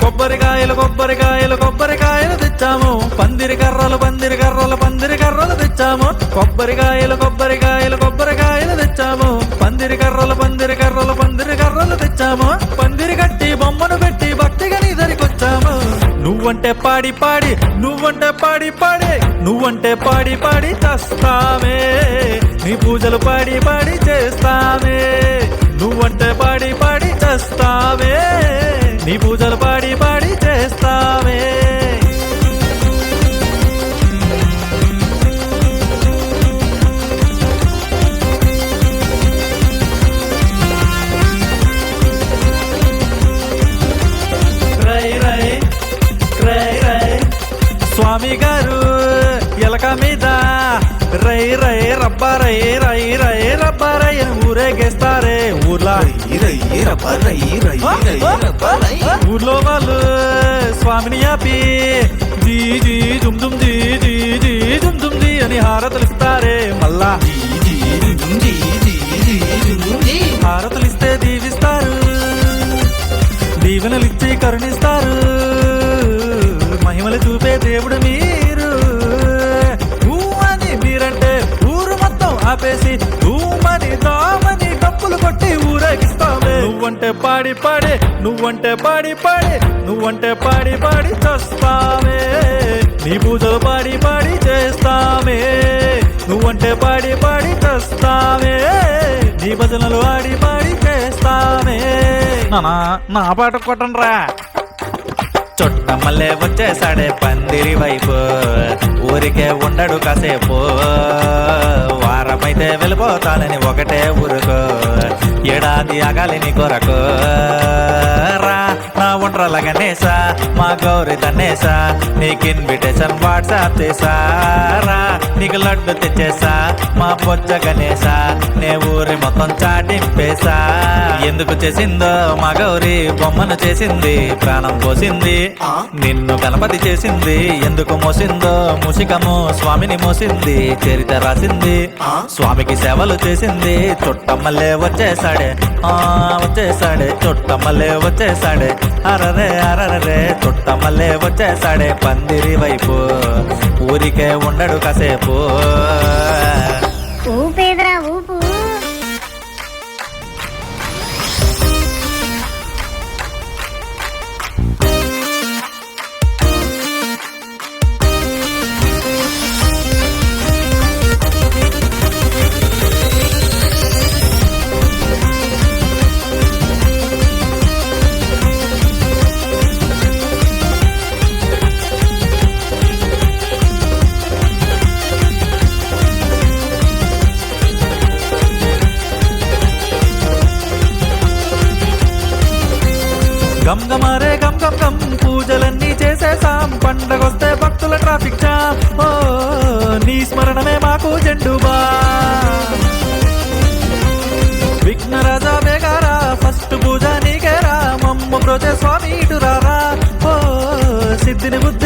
కొబ్బరికాయలు కొబ్బరికాయలు కొబ్బరికాయలు తెచ్చాము, పందిరి కర్రలు పందిరి కర్రలు పందిరి కర్రలు తెచ్చాము. కొబ్బరికాయలు కొబ్బరికాయలు కొబ్బరికాయలు తెచ్చాము, పందిరి కర్రలు పందిరి కర్రలు పందిరి కర్రలు తెచ్చాము. పందిరి కట్టి బొమ్మను పెట్టి భక్తిగా నీ దరికొచ్చాము. నువ్వంటే పాడి పాడి నువ్వంటే పాడి పాడి నువ్వంటే పాడి పాడి చేస్తామే, నీ పూజలు పాడి పాడి చేస్తామే. నువ్వంటే పాడి పాడి చేస్తామే, నీ పూజలు పాడి పాడి చేస్తామే. స్వామి గారు ఎలక మీద రై రై రబ్బరై రై రై రబ్బరై అని ఊరేగేస్తారే ఊర్లా. ఊర్లో వాళ్ళు స్వామిని ఆపి జీ జీ జుమ్ జుమ్ జీ జీ జీ జుమ్ జుమ్ జీ అని హారతులిస్తారే. మళ్ళా హారతులిస్తే దీవిస్తారు, దీవెనలిచ్చి కరుణిస్తారు. మహిమలు చూపే దేవుడు మీరు. ఊమని మీరంటే ఊరు మొత్తం ఆపేసి ఊమని దామని డప్పులు కొట్టి ఊరేగిస్తామే. నువ్వంటే పాడి పాడి నువ్వంటే పాడి పాడి నువ్వంటే పాడి పాడి చేస్తామే, నీ పూజలు పాడి పాడి చేస్తామే. నువ్వంటే పాడి పాడి చేస్తామే, నీ భజనలు ఆడి పాడి చేస్తామే. నా పాట కొట్టండ్రా. చుట్టమల్లే వచ్చేసాడే పందిరి వైపు, ఊరికే ఉండడు కాసేపు. వారమైతే వెళ్ళిపోతానని ఒకటే ఊరుకో, ఏడాది ఆగాలి నీ కొరకు. రా నా ఒండ్రల గణేశా, మా గౌరి తన్నేసా, నీకు ఇన్విటేషన్ వాట్సాప్ చేసారా. నీకు లడ్డు తెచ్చేసా మా పొచ్చ గణేశా, నే ఊరి మొత్తం చాటింపేసా. ఎందుకు చేసిందో మా గౌరి బొమ్మను చేసింది, ప్రాణం పోసింది. నిన్ను గణపతి చేసింది, ఎందుకు మోసిందో ముషికము స్వామిని మోసింది. చరిత రాసింది, స్వామికి సేవలు చేసింది. చుట్టమల్లే వచ్చేసాడే వచ్చేసాడే, చుట్టమల్లే వచ్చేసాడే. అరరే అరరే చుట్టమల్లే వచ్చేసాడే పందిరి వైపు, ఊరికే ఉండడు కాసేపు. ఊపేదరా ఊపు. గమ్గమారే గమ్ గమ్ గమ్ పూజలన్నీ చేసేసాం, పండగొస్తే భక్తుల ట్రాఫిక్ జామ్. ఓ నీ స్మరణమే మాకు జెండుబా. విఘ్నరాజా బేగారా, ఫస్ట్ పూజ నీకేరా. మమ్మ ప్రోజే స్వామి ఇటురారా. ఓ సిద్ధిని బుద్ధి